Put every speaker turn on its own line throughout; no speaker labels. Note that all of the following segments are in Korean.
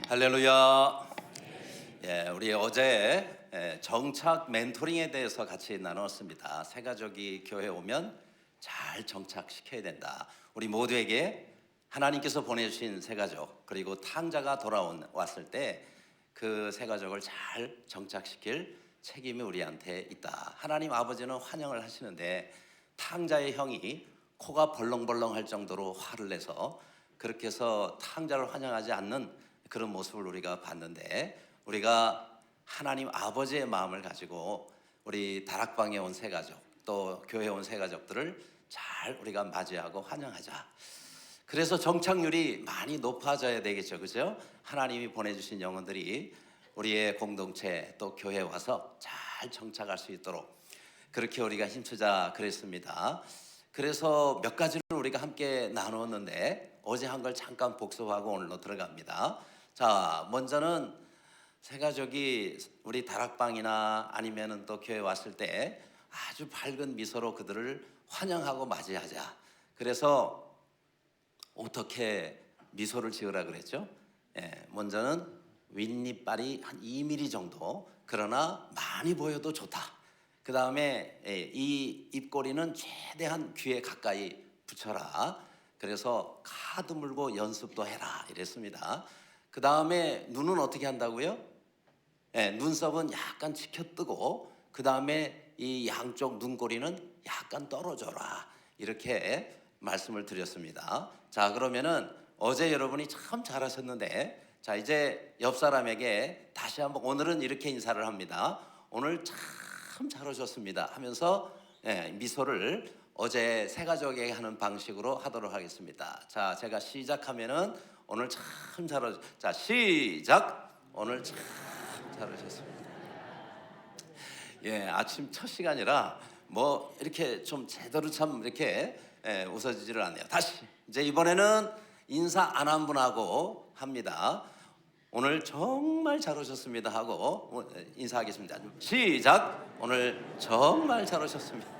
할렐루야. 우리 어제 정착 멘토링에 대해서 같이 나눴습니다. 새 가족이 교회 오면 잘 정착시켜야 된다. 우리 모두에게 하나님께서 보내주신 새 가족, 그리고 탕자가 왔을 때 그 새 가족을 잘 정착시킬 책임이 우리한테 있다. 하나님 아버지는 환영을 하시는데 탕자의 형이 코가 벌렁벌렁 할 정도로 화를 내서 그렇게 해서 탕자를 환영하지 않는 그런 모습을 우리가 봤는데, 우리가 하나님 아버지의 마음을 가지고 우리 다락방에 온 새 가족, 또 교회에 온 새 가족들을 잘 우리가 맞이하고 환영하자. 그래서 정착률이 많이 높아져야 되겠죠, 그죠? 하나님이 보내주신 영혼들이 우리의 공동체 또 교회에 와서 잘 정착할 수 있도록 그렇게 우리가 힘쓰자 그랬습니다. 그래서 몇 가지를 우리가 함께 나누었는데 어제 한 걸 잠깐 복습하고 오늘로 들어갑니다. 자, 먼저는 새 가족이 우리 다락방이나 아니면은 또 교회 왔을 때 아주 밝은 미소로 그들을 환영하고 맞이하자. 그래서 어떻게 미소를 지으라 그랬죠? 먼저는 윗니빨이 한 2mm 정도, 그러나 많이 보여도 좋다. 그 다음에 이 입꼬리는 최대한 귀에 가까이 붙여라. 그래서 카드 물고 연습도 해라 이랬습니다. 그 다음에 눈은 어떻게 한다고요? 눈썹은 약간 치켜뜨고, 그 다음에 이 양쪽 눈꼬리는 약간 떨어져라, 이렇게 말씀을 드렸습니다. 자, 그러면은 어제 여러분이 참 잘하셨는데, 자, 이제 옆 사람에게 다시 한번 오늘은 이렇게 인사를 합니다. 오늘 참 잘하셨습니다 하면서 미소를 어제 새 가족에게 하는 방식으로 하도록 하겠습니다. 자, 제가 시작하면은 오늘 참 잘하셨. 자, 시작. 오늘 참 잘하셨습니다. 아침 첫 시간이라 뭐 이렇게 좀 제대로 참 이렇게 웃어지지를 않네요. 다시 이제 이번에는 인사 안 한 분하고 합니다. 오늘 정말 잘 오셨습니다 하고 인사하겠습니다. 시작. 오늘 정말 잘 오셨습니다.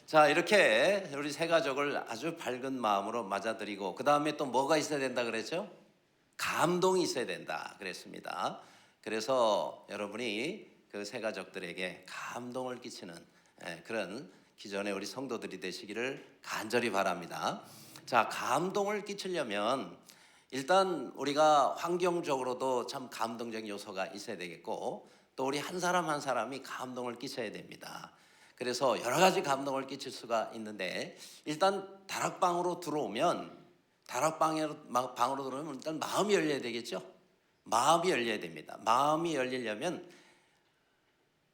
자, 이렇게 우리 새 가족을 아주 밝은 마음으로 맞아들이고, 그 다음에 또 뭐가 있어야 된다 그랬죠? 감동이 있어야 된다 그랬습니다. 그래서 여러분이 그 새 가족들에게 감동을 끼치는 그런 기존의 우리 성도들이 되시기를 간절히 바랍니다. 자, 감동을 끼치려면 일단 우리가 환경적으로도 참 감동적인 요소가 있어야 되겠고, 또 우리 한 사람 한 사람이 감동을 끼쳐야 됩니다. 그래서 여러 가지 감동을 끼칠 수가 있는데, 일단 다락방으로 들어오면 일단 마음이 열려야 되겠죠. 마음이 열려야 됩니다. 마음이 열리려면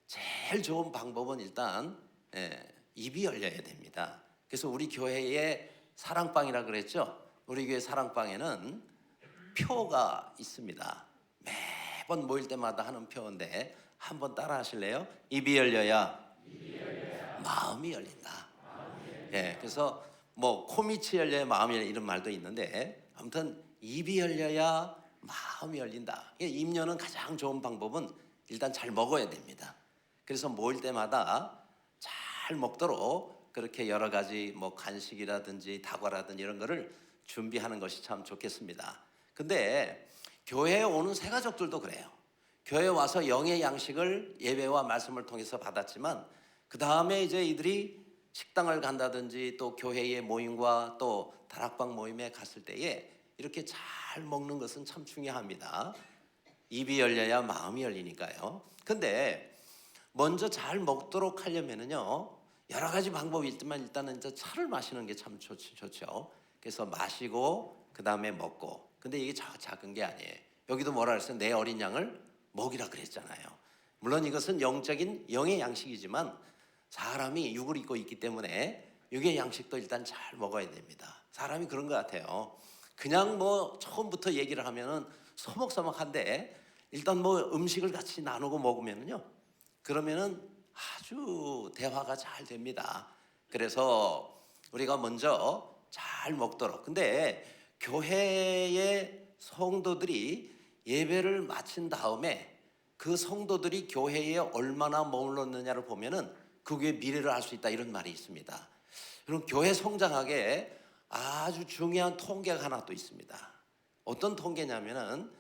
제일 좋은 방법은 일단 입이 열려야 됩니다. 그래서 우리 교회에 사랑방이라 그랬죠. 우리 교회 사랑방에는 표가 있습니다. 매번 모일 때마다 하는 표인데 한번 따라 하실래요? 입이 열려야 마음이 열린다. 그래서 뭐 코밑이 열려야 마음이 열린다 이런 말도 있는데, 아무튼 입이 열려야 마음이 열린다. 입 여는 가장 좋은 방법은 일단 잘 먹어야 됩니다. 그래서 모일 때마다 잘 먹도록 그렇게 여러 가지 뭐 간식이라든지 다과라든지 이런 거를 준비하는 것이 참 좋겠습니다. 근데 교회에 오는 새 가족들도 그래요. 교회에 와서 영의 양식을 예배와 말씀을 통해서 받았지만, 그 다음에 이제 이들이 식당을 간다든지 또 교회의 모임과 또 다락방 모임에 갔을 때에 이렇게 잘 먹는 것은 참 중요합니다. 입이 열려야 마음이 열리니까요. 근데 먼저 잘 먹도록 하려면은요, 여러 가지 방법이 있지만 일단은 이제 차를 마시는 게 참 좋죠. 그래서 마시고 그 다음에 먹고. 근데 이게 작은 게 아니에요. 여기도 뭐라 그랬어요? 내 어린 양을 먹이라 그랬잖아요. 물론 이것은 영적인 영의 양식이지만 사람이 육을 입고 있기 때문에 육의 양식도 일단 잘 먹어야 됩니다. 사람이 그런 것 같아요. 그냥 뭐 처음부터 얘기를 하면은 서먹서먹한데, 일단 뭐 음식을 같이 나누고 먹으면은요, 그러면은 아주 대화가 잘 됩니다. 그래서 우리가 먼저 잘 먹도록. 근데 교회의 성도들이 예배를 마친 다음에 그 성도들이 교회에 얼마나 머물렀느냐를 보면은 그 교회의 미래를 알 수 있다, 이런 말이 있습니다. 그럼 교회 성장하게 아주 중요한 통계가 하나 또 있습니다. 어떤 통계냐면은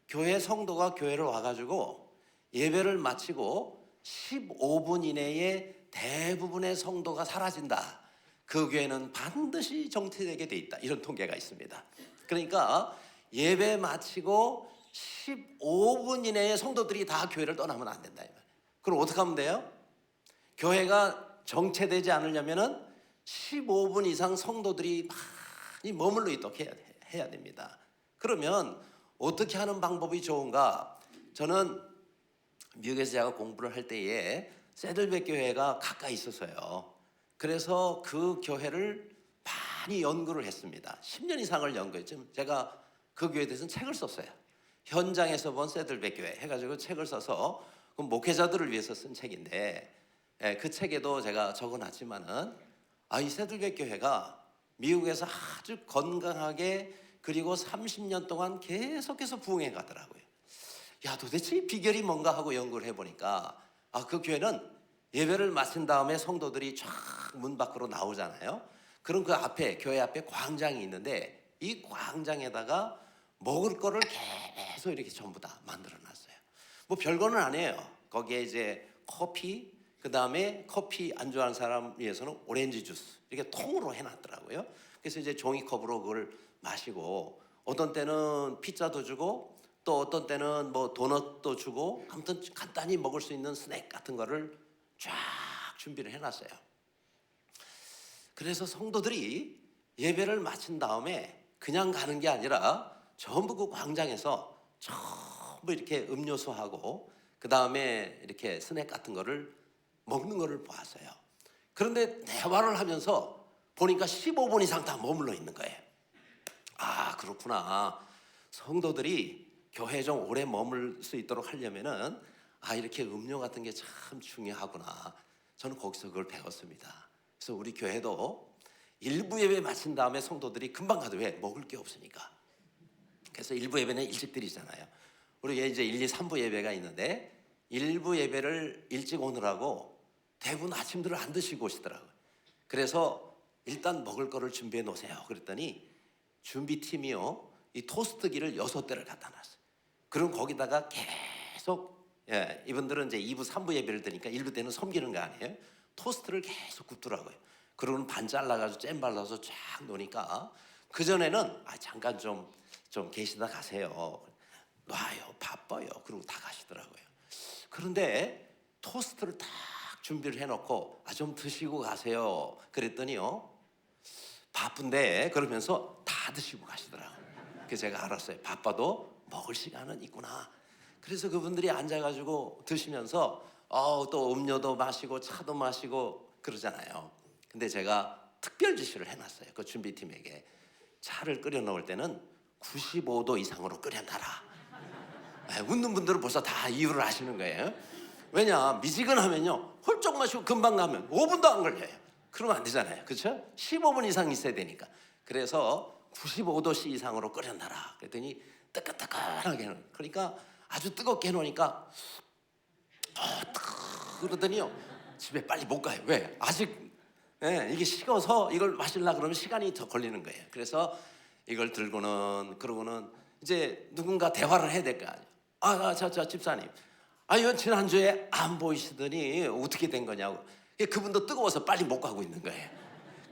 교회 성도가 교회를 와가지고 예배를 마치고 15분 이내에 대부분의 성도가 사라진다. 그 교회는 반드시 정체되게 돼 있다. 이런 통계가 있습니다. 그러니까 예배 마치고 15분 이내에 성도들이 다 교회를 떠나면 안 된다. 그럼 어떻게 하면 돼요? 교회가 정체되지 않으려면은 15분 이상 성도들이 많이 머물러 있도록 해야 됩니다. 그러면 어떻게 하는 방법이 좋은가? 저는 미국에서 제가 공부를 할 때에 세들백 교회가 가까이 있었어요. 그래서 그 교회를 많이 연구를 했습니다. 10년 이상을 연구했죠. 제가 그 교회에 대해서는 책을 썼어요. 현장에서 본 세들백 교회 해가지고 책을 써서 그 목회자들을 위해서 쓴 책인데, 그 책에도 제가 적어놨지만은 이 세들백 교회가 미국에서 아주 건강하게 그리고 30년 동안 계속해서 부흥해 가더라고요. 야, 도대체 이 비결이 뭔가 하고 연구를 해보니까 그 교회는 예배를 마친 다음에 성도들이 쫙 문 밖으로 나오잖아요. 그럼 그 앞에 교회 앞에 광장이 있는데 이 광장에다가 먹을 거를 계속 이렇게 전부 다 만들어놨어요. 뭐 별거는 아니에요. 거기에 이제 커피, 그 다음에 커피 안 좋아하는 사람 위해서는 오렌지 주스 이렇게 통으로 해놨더라고요. 그래서 이제 종이컵으로 그걸 마시고, 어떤 때는 피자도 주고 또 어떤 때는 뭐 도넛도 주고, 아무튼 간단히 먹을 수 있는 스낵 같은 거를 쫙 준비를 해놨어요. 그래서 성도들이 예배를 마친 다음에 그냥 가는 게 아니라 전부 그 광장에서 전부 이렇게 음료수하고 그 다음에 이렇게 스낵 같은 거를 먹는 거를 보았어요. 그런데 대화를 하면서 보니까 15분 이상 다 머물러 있는 거예요. 그렇구나. 성도들이 교회에 좀 오래 머물 수 있도록 하려면은 이렇게 음료 같은 게 참 중요하구나. 저는 거기서 그걸 배웠습니다. 그래서 우리 교회도 일부 예배 마친 다음에 성도들이 금방 가도 왜? 먹을 게 없으니까. 그래서 일부 예배는 일찍 드리잖아요. 우리 이제 1, 2, 3부 예배가 있는데 일부 예배를 일찍 오느라고 대부분 아침들을 안 드시고 오시더라고요. 그래서 일단 먹을 거를 준비해 놓으세요. 그랬더니 준비팀이요, 이 토스트기를 6대를 갖다 놨어요. 그럼 거기다가 계속, 이분들은 이제 2부, 3부 예배를 드니까 1부 때는 섬기는 거 아니에요? 토스트를 계속 굽더라고요. 그러고는 반 잘라가지고 잼 발라서 쫙 놓으니까, 그전에는 잠깐 좀 계시다 가세요. 놔요, 바빠요. 그러고 다 가시더라고요. 그런데 토스트를 딱 준비를 해놓고 좀 드시고 가세요. 그랬더니요, 바쁜데 그러면서 다 드시고 가시더라고요. 그래서 제가 알았어요. 바빠도 먹을 시간은 있구나. 그래서 그분들이 앉아가지고 드시면서 또 음료도 마시고 차도 마시고 그러잖아요. 근데 제가 특별 지시를 해놨어요. 그 준비팀에게 차를 끓여 놓을 때는 95도 이상으로 끓여놔라. 웃는 분들은 벌써 다 이유를 아시는 거예요. 왜냐, 미지근하면요 훌쩍 마시고 금방 가면 5분도 안 걸려요. 그러면 안 되잖아요. 그렇죠? 15분 이상 있어야 되니까. 그래서 95도씨 이상으로 끓여놔라. 그랬더니 뜨끈뜨끈하게, 그러니까 아주 뜨겁게 해놓으니까 그러더니요 집에 빨리 못 가요. 왜? 아직 이게 식어서 이걸 마시려고 그러면 시간이 더 걸리는 거예요. 그래서 이걸 들고는 그러고는 이제 누군가 대화를 해야 될 거 아니에요. 저 집사님, 이건 지난주에 안 보이시더니 어떻게 된 거냐고. 그분도 뜨거워서 빨리 못 가고 있는 거예요.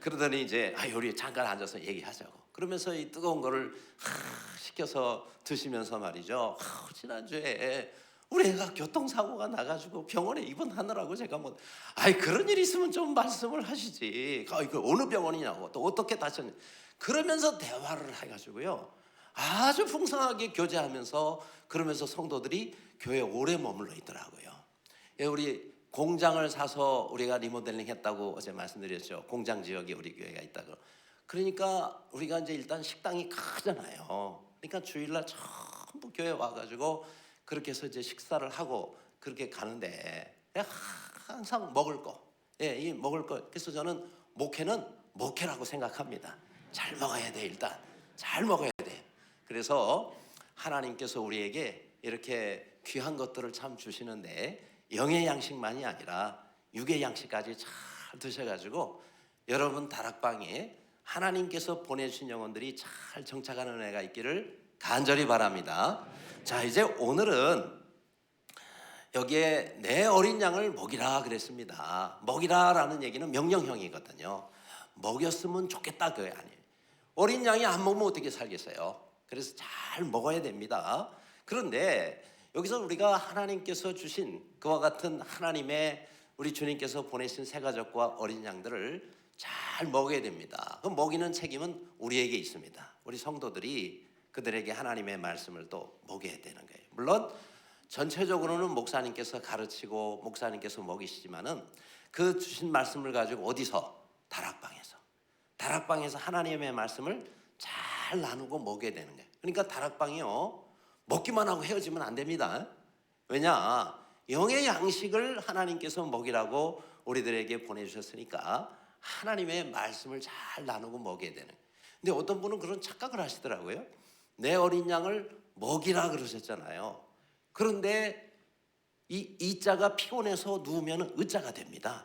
그러더니 이제 우리 잠깐 앉아서 얘기하자고. 그러면서 이 뜨거운 거를 시켜서 드시면서 말이죠. 지난주에 우리 애가 교통사고가 나가지고 병원에 입원하느라고 제가 그런 일 있으면 좀 말씀을 하시지. 그 어느 병원이냐고, 또 어떻게 다쳤냐. 그러면서 대화를 해가지고요, 아주 풍성하게 교제하면서, 그러면서 성도들이 교회에 오래 머물러 있더라고요. 우리 공장을 사서 우리가 리모델링 했다고 어제 말씀드렸죠. 공장 지역에 우리 교회가 있다고. 그러니까 우리가 이제 일단 식당이 크잖아요. 그러니까 주일날 전부 교회 와가지고 그렇게 해서 이제 식사를 하고 그렇게 가는데, 항상 먹을 거, 이 먹을 거. 그래서 저는 목회는 목회라고 생각합니다. 잘 먹어야 돼. 일단 잘 먹어야 돼. 그래서 하나님께서 우리에게 이렇게 귀한 것들을 참 주시는데, 영의 양식만이 아니라 육의 양식까지 잘 드셔가지고 여러분 다락방에 하나님께서 보내주신 영혼들이 잘 정착하는 은혜가 있기를 간절히 바랍니다. 자, 이제 오늘은 여기에 내 어린 양을 먹이라 그랬습니다. 먹이라라는 얘기는 명령형이거든요. 먹였으면 좋겠다 그게 아니에요. 어린 양이 안 먹으면 어떻게 살겠어요? 그래서 잘 먹어야 됩니다. 그런데 여기서 우리가 하나님께서 주신 그와 같은 하나님의 우리 주님께서 보내신 새가족과 어린 양들을 잘 먹여야 됩니다. 그 먹이는 책임은 우리에게 있습니다. 우리 성도들이 그들에게 하나님의 말씀을 또 먹여야 되는 거예요. 물론 전체적으로는 목사님께서 가르치고 목사님께서 먹이시지만은 그 주신 말씀을 가지고 어디서? 다락방에서 하나님의 말씀을 잘 나누고 먹여야 되는 거예요. 그러니까 다락방이요, 먹기만 하고 헤어지면 안 됩니다. 왜냐? 영의 양식을 하나님께서 먹이라고 우리들에게 보내주셨으니까 하나님의 말씀을 잘 나누고 먹여야 되는 거예요. 근데 어떤 분은 그런 착각을 하시더라고요. 내 어린 양을 먹이라 그러셨잖아요. 그런데 이 자가 피곤해서 누우면 의자가 됩니다.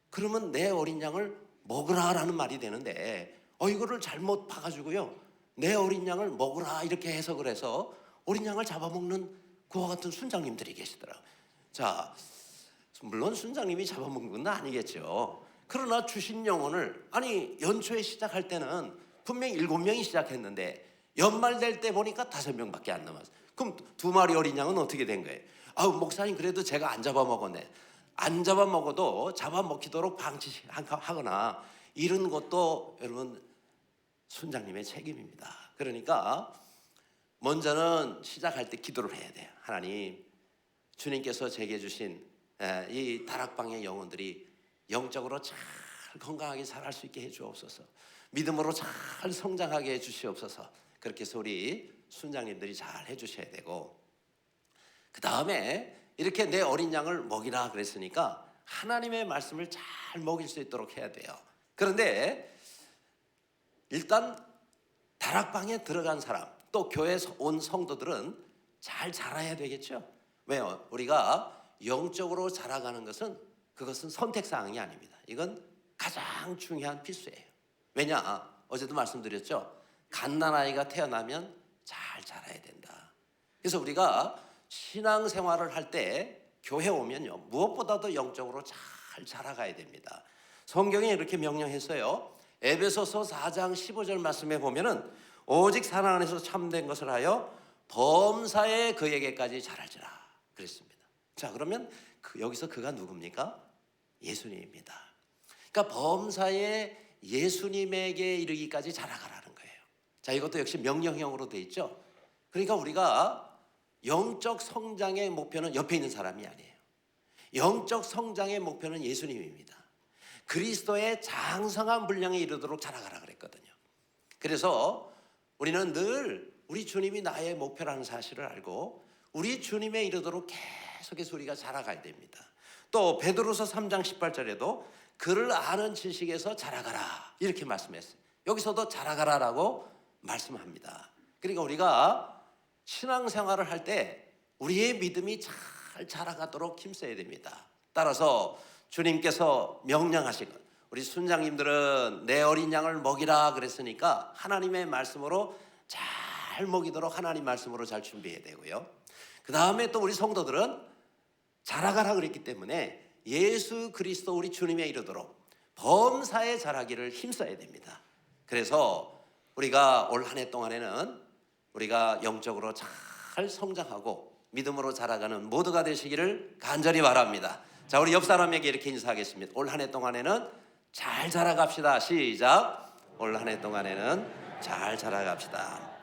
그러면 내 어린 양을 먹으라라는 말이 되는데 이거를 잘못 봐가지고요, 내 어린 양을 먹으라 이렇게 해석을 해서 어린 양을 잡아먹는 그와 같은 순장님들이 계시더라고요. 자, 물론 순장님이 잡아먹는 건 아니겠죠. 그러나 주신 영혼을, 아니 연초에 시작할 때는 분명히 7명이 시작했는데 연말 될 때 보니까 5명밖에 안 남았어요. 그럼 2마리 어린 양은 어떻게 된 거예요? 목사님 그래도 제가 안 잡아먹었네. 안 잡아먹어도 잡아먹히도록 방치하거나 이런 것도 여러분 순장님의 책임입니다. 그러니까 먼저는 시작할 때 기도를 해야 돼요. 하나님, 주님께서 제게 주신 이 다락방의 영혼들이 영적으로 잘 건강하게 자랄 수 있게 해주옵소서. 믿음으로 잘 성장하게 해주시옵소서. 그렇게 해서 우리 순장님들이 잘 해주셔야 되고, 그 다음에 이렇게 내 어린 양을 먹이라 그랬으니까 하나님의 말씀을 잘 먹일 수 있도록 해야 돼요. 그런데 일단 다락방에 들어간 사람, 또 교회에 온 성도들은 잘 자라야 되겠죠. 왜요? 우리가 영적으로 자라가는 것은 그것은 선택사항이 아닙니다. 이건 가장 중요한 필수예요. 왜냐? 어제도 말씀드렸죠. 갓난아이가 태어나면 잘 자라야 된다. 그래서 우리가 신앙생활을 할 때 교회 오면요, 무엇보다도 영적으로 잘 자라가야 됩니다. 성경에 이렇게 명령했어요. 에베소서 4장 15절 말씀에 보면은 오직 사랑 안에서 참된 것을 하여 범사에 그에게까지 자랄지라 그랬습니다. 자, 그러면 여기서 그가 누굽니까? 예수님입니다. 그러니까 범사에 예수님에게 이르기까지 자라가라는 거예요. 자, 이것도 역시 명령형으로 돼 있죠. 그러니까 우리가 영적 성장의 목표는 옆에 있는 사람이 아니에요. 영적 성장의 목표는 예수님입니다. 그리스도의 장성한 분량에 이르도록 자라가라 그랬거든요. 그래서 우리는 늘 우리 주님이 나의 목표라는 사실을 알고 우리 주님에 이르도록 계속해서 우리가 자라가야 됩니다. 또 베드로서 3장 18절에도 그를 아는 지식에서 자라가라 이렇게 말씀했어요. 여기서도 자라가라라고 말씀합니다. 그러니까 우리가 신앙생활을 할 때 우리의 믿음이 잘 자라가도록 힘써야 됩니다. 따라서 주님께서 명령하신 것, 우리 순장님들은 내 어린 양을 먹이라 그랬으니까 하나님의 말씀으로 잘 먹이도록 하나님 말씀으로 잘 준비해야 되고요. 그 다음에 또 우리 성도들은 자라가라 그랬기 때문에 예수 그리스도 우리 주님에 이르도록 범사에 자라기를 힘써야 됩니다. 그래서 우리가 올 한 해 동안에는 우리가 영적으로 잘 성장하고 믿음으로 자라가는 모두가 되시기를 간절히 바랍니다. 자, 우리 옆 사람에게 이렇게 인사하겠습니다. 올 한 해 동안에는 잘 자라갑시다. 시작. 올 한 해 동안에는 잘 자라갑시다.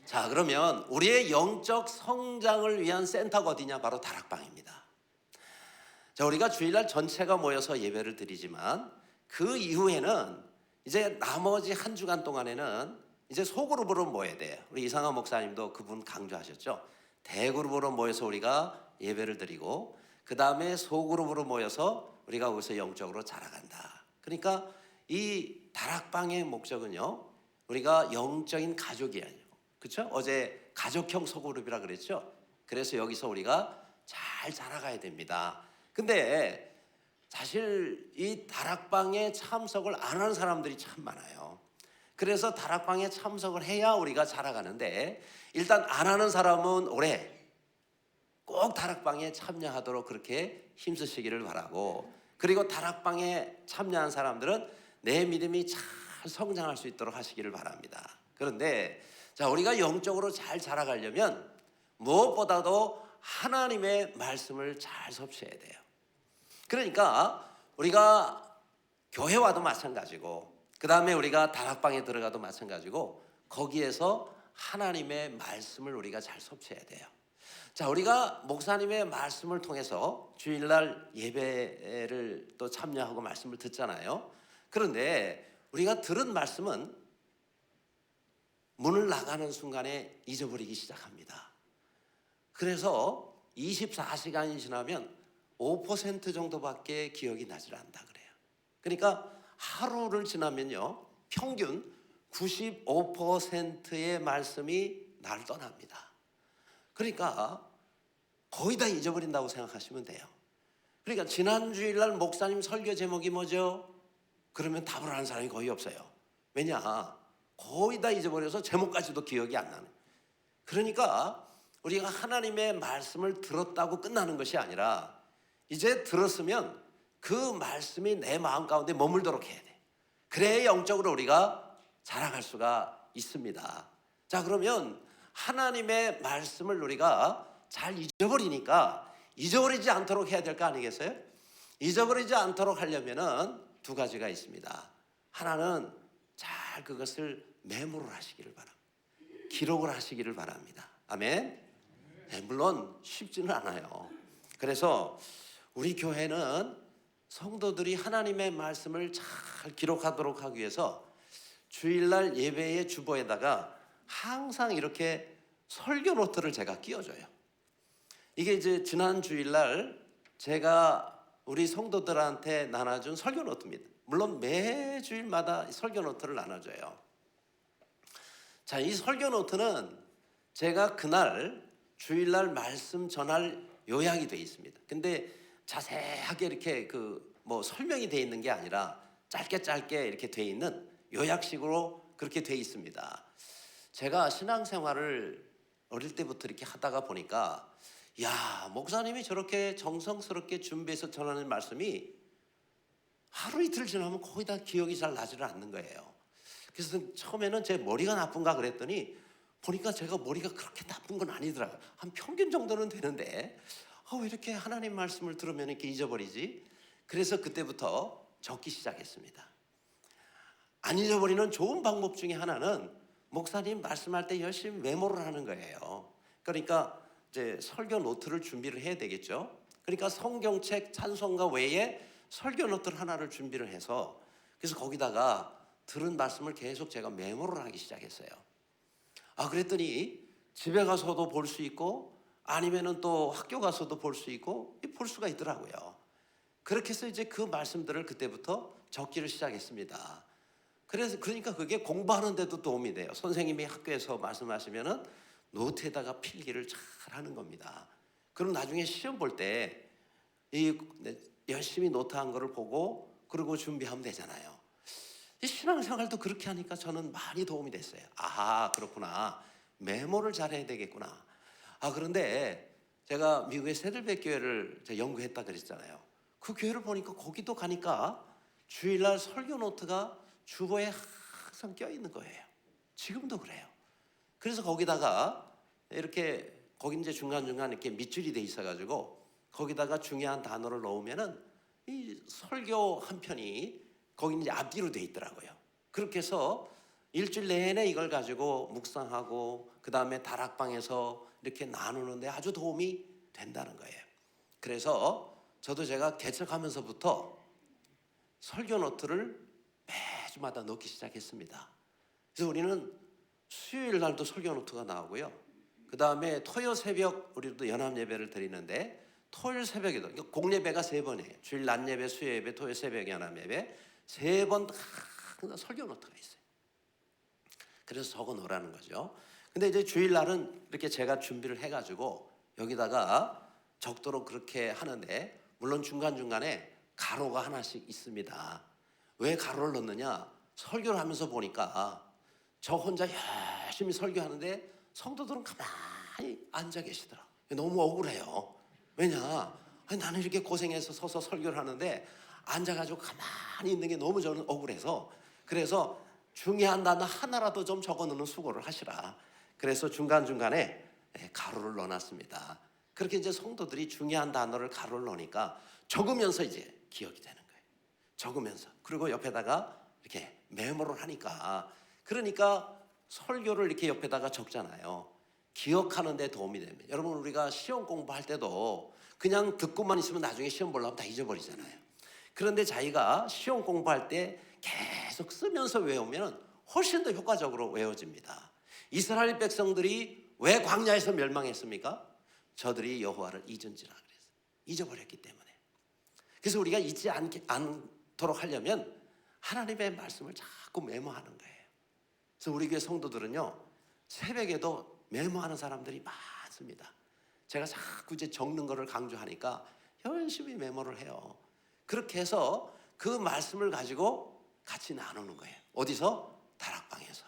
자, 그러면 우리의 영적 성장을 위한 센터가 어디냐? 바로 다락방입니다. 자, 우리가 주일날 전체가 모여서 예배를 드리지만 그 이후에는 이제 나머지 한 주간 동안에는 이제 소그룹으로 모여야 돼요. 우리 이상한 목사님도 그분 강조하셨죠. 대그룹으로 모여서 우리가 예배를 드리고 그 다음에 소그룹으로 모여서 우리가 거기서 영적으로 자라간다. 그러니까 이 다락방의 목적은요, 우리가 영적인 가족이 아니에요. 그렇죠? 어제 가족형 소그룹이라 그랬죠. 그래서 여기서 우리가 잘 자라가야 됩니다. 근데 사실 이 다락방에 참석을 안 하는 사람들이 참 많아요. 그래서 다락방에 참석을 해야 우리가 자라가는데, 일단 안 하는 사람은 올해 꼭 다락방에 참여하도록 그렇게 힘쓰시기를 바라고, 그리고 다락방에 참여한 사람들은 내 믿음이 잘 성장할 수 있도록 하시기를 바랍니다. 그런데 자, 우리가 영적으로 잘 자라가려면 무엇보다도 하나님의 말씀을 잘 섭취해야 돼요. 그러니까 우리가 교회 와도 마찬가지고, 그 다음에 우리가 다락방에 들어가도 마찬가지고, 거기에서 하나님의 말씀을 우리가 잘 섭취해야 돼요. 자, 우리가 목사님의 말씀을 통해서 주일날 예배를 또 참여하고 말씀을 듣잖아요. 그런데 우리가 들은 말씀은 문을 나가는 순간에 잊어버리기 시작합니다. 그래서 24시간이 지나면 5% 정도밖에 기억이 나질 않다 그래요. 그러니까 하루를 지나면요, 평균 95%의 말씀이 나를 떠납니다. 그러니까 거의 다 잊어버린다고 생각하시면 돼요. 그러니까 지난 주일날 목사님 설교 제목이 뭐죠? 그러면 답을 하는 사람이 거의 없어요. 왜냐? 거의 다 잊어버려서 제목까지도 기억이 안 나는. 그러니까 우리가 하나님의 말씀을 들었다고 끝나는 것이 아니라, 이제 들었으면 그 말씀이 내 마음 가운데 머물도록 해야 돼. 그래야 영적으로 우리가 자라갈 수가 있습니다. 자, 그러면 하나님의 말씀을 우리가 잘 잊어버리니까 잊어버리지 않도록 해야 될 거 아니겠어요? 잊어버리지 않도록 하려면은 두 가지가 있습니다. 하나는 잘 그것을 메모를 하시기를 바랍니다. 기록을 하시기를 바랍니다. 아멘. 네, 물론 쉽지는 않아요. 그래서 우리 교회는 성도들이 하나님의 말씀을 잘 기록하도록 하기 위해서 주일날 예배의 주보에다가 항상 이렇게 설교 노트를 제가 끼워줘요. 이게 이제 지난 주일날 제가 우리 성도들한테 나눠준 설교 노트입니다. 물론 매 주일마다 설교 노트를 나눠줘요. 자, 이 설교 노트는 제가 그날 주일날 말씀 전할 요약이 되어 있습니다. 근데 자세하게 이렇게 설명이 되어 있는 게 아니라 짧게 이렇게 되어 있는 요약식으로 그렇게 되어 있습니다. 제가 신앙생활을 어릴 때부터 이렇게 하다가 보니까, 야, 목사님이 저렇게 정성스럽게 준비해서 전하는 말씀이 하루 이틀 지나면 거의 다 기억이 잘 나지를 않는 거예요. 그래서 처음에는 제 머리가 나쁜가 그랬더니 보니까 제가 머리가 그렇게 나쁜 건 아니더라고요. 한 평균 정도는 되는데 왜 이렇게 하나님 말씀을 들으면 이렇게 잊어버리지? 그래서 그때부터 적기 시작했습니다. 안 잊어버리는 좋은 방법 중에 하나는 목사님 말씀할 때 열심히 메모를 하는 거예요. 그러니까 이제 설교 노트를 준비를 해야 되겠죠. 그러니까 성경책 찬송가 외에 설교 노트를 하나를 준비를 해서, 그래서 거기다가 들은 말씀을 계속 제가 메모를 하기 시작했어요. 그랬더니 집에 가서도 볼 수 있고, 아니면은 또 학교 가서도 볼 수 있고, 볼 수가 있더라고요. 그렇게 해서 이제 그 말씀들을 그때부터 적기를 시작했습니다. 그러니까 그게 공부하는 데도 도움이 돼요. 선생님이 학교에서 말씀하시면은 노트에다가 필기를 잘 하는 겁니다. 그럼 나중에 시험 볼 때 열심히 노트한 거를 보고 그리고 준비하면 되잖아요. 신앙생활도 그렇게 하니까 저는 많이 도움이 됐어요. 그렇구나. 메모를 잘해야 되겠구나. 그런데 제가 미국의 세들백 교회를 연구했다 그랬잖아요. 그 교회를 보니까 거기도 가니까 주일날 설교 노트가 주보에 항상 껴있는 거예요. 지금도 그래요. 그래서 거기다가 거기 이제 중간중간 이렇게 밑줄이 돼 있어가지고 거기다가 중요한 단어를 넣으면은 이 설교 한 편이 거기 이제 앞뒤로 돼 있더라고요. 그렇게 해서 일주일 내내 이걸 가지고 묵상하고 그 다음에 다락방에서 이렇게 나누는데 아주 도움이 된다는 거예요. 그래서 저도 제가 개척하면서부터 설교 노트를 매주마다 넣기 시작했습니다. 그래서 우리는 수요일 날도 설교 노트가 나오고요. 그 다음에 토요 새벽 우리도 연합 예배를 드리는데 토요일 새벽에도, 그러니까 공예배가 3번이에요. 주일 낮 예배, 수요 예배, 토요 새벽 연합 예배 3번 항상 설교 노트가 있어요. 그래서 적어 놓으라는 거죠. 근데 이제 주일 날은 이렇게 제가 준비를 해가지고 여기다가 적도록 그렇게 하는데, 물론 중간중간에 가로가 하나씩 있습니다. 왜 가로를 넣느냐?
설교를 하면서 보니까 저 혼자 열심히 설교하는데 성도들은 가만히 앉아 계시더라. 너무 억울해요. 왜냐? 아니, 나는 이렇게 고생해서 서서 설교를 하는데 앉아가지고 가만히 있는 게 너무 저는 억울해서, 그래서 중요한 단어 하나라도 좀 적어놓는 수고를 하시라. 그래서 중간중간에 가로를 넣어놨습니다. 그렇게 이제 성도들이 중요한 단어를 가로를 넣으니까 적으면서 이제 기억이 되는 거예요. 적으면서. 그리고 옆에다가 이렇게 메모를 하니까, 그러니까 설교를 이렇게 옆에다가 적잖아요. 기억하는 데 도움이 됩니다. 여러분, 우리가 시험 공부할 때도 그냥 듣고만 있으면 나중에 시험 보려면 다 잊어버리잖아요. 그런데 자기가 시험 공부할 때 계속 쓰면서 외우면 훨씬 더 효과적으로 외워집니다. 이스라엘 백성들이 왜 광야에서 멸망했습니까? 저들이 여호와를 잊은지라 그랬어요. 잊어버렸기 때문에. 그래서 우리가 잊지 않도록 하려면 하나님의 말씀을 자꾸 메모하는 거예요. 그래서 우리 교회 성도들은요, 새벽에도 메모하는 사람들이 많습니다. 제가 자꾸 이제 적는 거를 강조하니까 열심히 메모를 해요. 그렇게 해서 그 말씀을 가지고 같이 나누는 거예요. 어디서? 다락방에서.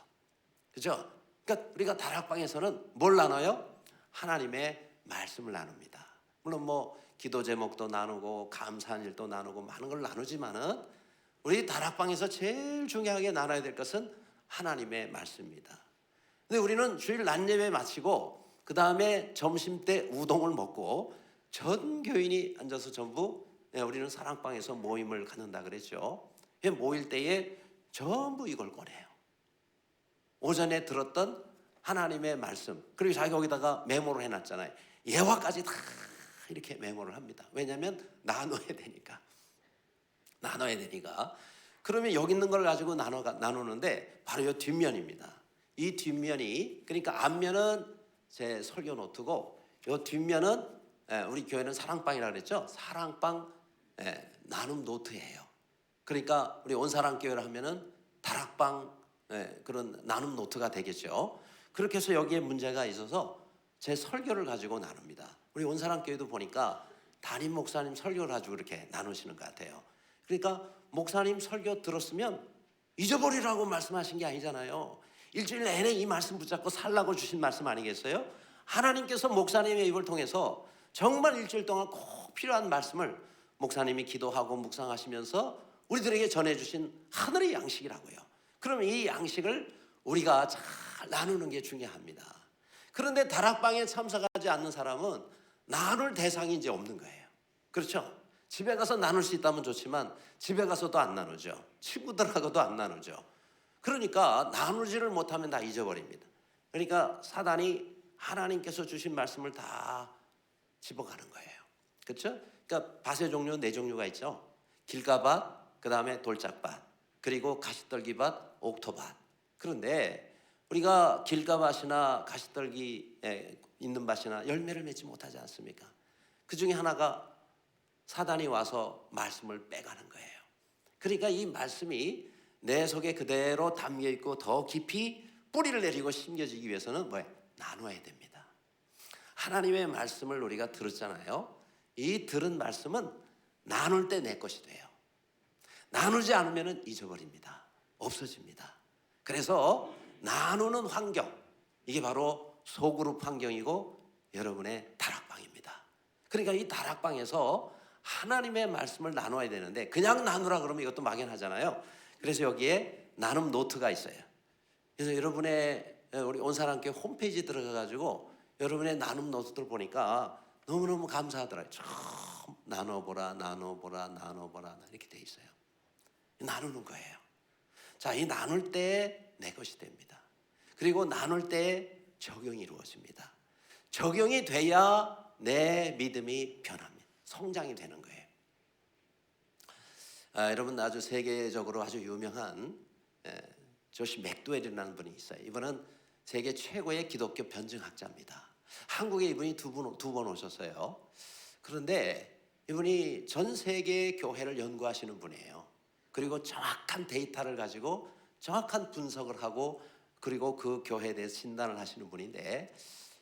그죠? 그러니까 우리가 다락방에서는 뭘 나눠요? 하나님의 말씀을 나눕니다. 물론 뭐 기도 제목도 나누고 감사한 일도 나누고 많은 걸 나누지만은 우리 다락방에서 제일 중요하게 나눠야 될 것은 하나님의 말씀입니다. 근데 우리는 주일 낮 예배 마치고 그 다음에 점심 때 우동을 먹고 전 교인이 앉아서 전부, 우리는 사랑방에서 모임을 갖는다 그랬죠. 모일 때에 전부 이걸 꺼내요. 오전에 들었던 하나님의 말씀, 그리고 자기 거기다가 메모를 해놨잖아요. 예화까지 다 이렇게 메모를 합니다. 왜냐하면 나눠야 되니까. 그러면 여기 있는 걸 가지고 나누는데 바로 이 뒷면입니다. 이 뒷면이, 그러니까 앞면은 제 설교 노트고 이 뒷면은 우리 교회는 사랑방이라고 그랬죠. 사랑방 나눔 노트예요. 그러니까 우리 온사랑교회를 하면은 다락방 그런 나눔 노트가 되겠죠. 그렇게 해서 여기에 문제가 있어서 제 설교를 가지고 나눕니다. 우리 온사랑교회도 보니까 담임 목사님 설교를 가지고 이렇게 나누시는 것 같아요. 그러니까 목사님 설교 들었으면 잊어버리라고 말씀하신 게 아니잖아요. 일주일 내내 이 말씀 붙잡고 살라고 주신 말씀 아니겠어요? 하나님께서 목사님의 입을 통해서 정말 일주일 동안 꼭 필요한 말씀을 목사님이 기도하고 묵상하시면서 우리들에게 전해주신 하늘의 양식이라고요. 그러면 이 양식을 우리가 잘 나누는 게 중요합니다. 그런데 다락방에 참석하지 않는 사람은 나눌 대상이 이제 없는 거예요. 그렇죠? 집에 가서 나눌 수 있다면 좋지만 집에 가서도 안 나누죠. 친구들하고도 안 나누죠. 그러니까 나누지를 못하면 다 잊어버립니다. 그러니까 사단이 하나님께서 주신 말씀을 다 집어가는 거예요. 그렇죠? 그러니까 밭의 종류 4종류가 있죠. 길가밭, 그 다음에 돌짝밭, 그리고 가시떨기밭, 옥토밭. 그런데 우리가 길가밭이나 가시떨기에 있는 밭이나 열매를 맺지 못하지 않습니까? 그 중에 하나가 사단이 와서 말씀을 빼가는 거예요. 그러니까 이 말씀이 내 속에 그대로 담겨 있고 더 깊이 뿌리를 내리고 심겨지기 위해서는 뭐예요? 나눠야 됩니다. 하나님의 말씀을 우리가 들었잖아요. 이 들은 말씀은 나눌 때 내 것이 돼요. 나누지 않으면 잊어버립니다. 없어집니다. 그래서 나누는 환경, 이게 바로 소그룹 환경이고 여러분의 다락방입니다. 그러니까 이 다락방에서 하나님의 말씀을 나눠야 되는데 그냥 나누라 그러면 이것도 막연하잖아요. 그래서 여기에 나눔 노트가 있어요. 그래서 여러분의 우리 온사랑교회 홈페이지 들어가가지고 여러분의 나눔 노트들 보니까 너무너무 감사하더라고요. 참 나눠보라 이렇게 돼 있어요. 나누는 거예요. 자, 이 나눌 때 내 것이 됩니다. 그리고 나눌 때 적용이 이루어집니다. 적용이 돼야 내 믿음이 변합니다. 성장이 되는 거예요. 여러분, 아주 세계적으로 아주 유명한 조시 맥도웰이라는 분이 있어요. 이분은 세계 최고의 기독교 변증학자입니다. 한국에 이분이 두 번 오셨어요. 그런데 이분이 전 세계 교회를 연구하시는 분이에요. 그리고 정확한 데이터를 가지고 정확한 분석을 하고 그리고 그 교회에 대해서 진단을 하시는 분인데,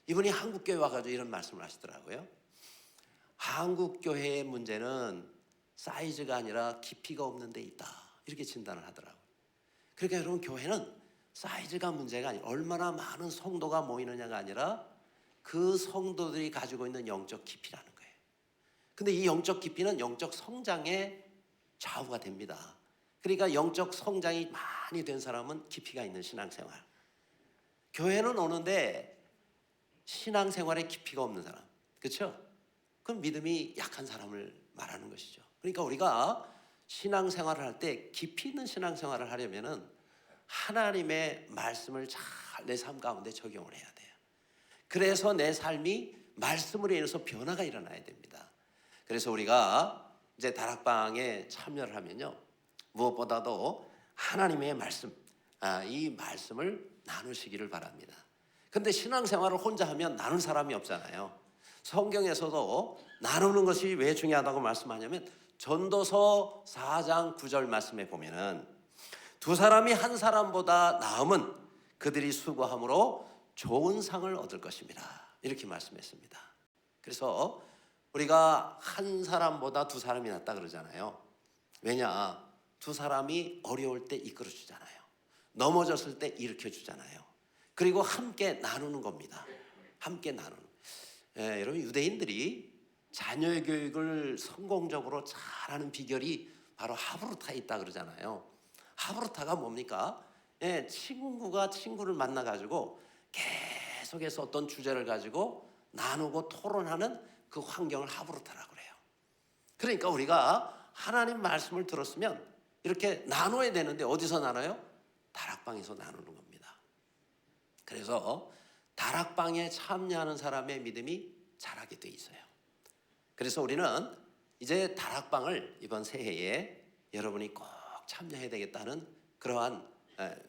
이분이 한국 교회 와가지고 이런 말씀을 하시더라고요. 한국 교회의 문제는 사이즈가 아니라 깊이가 없는 데 있다, 이렇게 진단을 하더라고요. 그러니까 여러분, 교회는 사이즈가 문제가 아니라 얼마나 많은 성도가 모이느냐가 아니라 그 성도들이 가지고 있는 영적 깊이라는 거예요. 근데 이 영적 깊이는 영적 성장의 좌우가 됩니다. 그러니까 영적 성장이 많이 된 사람은 깊이가 있는 신앙생활. 교회는 오는데 신앙생활에 깊이가 없는 사람, 그렇죠? 그건 믿음이 약한 사람을 말하는 것이죠. 그러니까 우리가 신앙생활을 할 때 깊이 있는 신앙생활을 하려면은 하나님의 말씀을 잘 내 삶 가운데 적용을 해야 돼요. 그래서 내 삶이 말씀으로 인해서 변화가 일어나야 됩니다. 그래서 우리가 이제 다락방에 참여를 하면요, 무엇보다도 하나님의 말씀, 이 말씀을 나누시기를 바랍니다. 근데 신앙생활을 혼자 하면 나눌 사람이 없잖아요. 성경에서도 나누는 것이 왜 중요하다고 말씀하냐면 전도서 4장 9절 말씀에 보면은 두 사람이 한 사람보다 나음은 그들이 수고함으로 좋은 상을 얻을 것입니다. 이렇게 말씀했습니다. 그래서 우리가 한 사람보다 두 사람이 낫다 그러잖아요. 왜냐? 두 사람이 어려울 때 이끌어 주잖아요. 넘어졌을 때 일으켜 주잖아요. 그리고 함께 나누는 겁니다. 함께 나누는. 여러분, 유대인들이 자녀 교육을 성공적으로 잘하는 비결이 바로 하브루타에 있다 그러잖아요. 하브루타가 뭡니까? 친구가 친구를 만나가지고 계속해서 어떤 주제를 가지고 나누고 토론하는 그 환경을 하브루타라고 그래요. 그러니까 우리가 하나님 말씀을 들었으면 이렇게 나눠야 되는데 어디서 나눠요? 다락방에서 나누는 겁니다. 그래서 다락방에 참여하는 사람의 믿음이 자라게 돼 있어요. 그래서 우리는 이제 다락방을 이번 새해에 여러분이 꼭 참여해야 되겠다는 그러한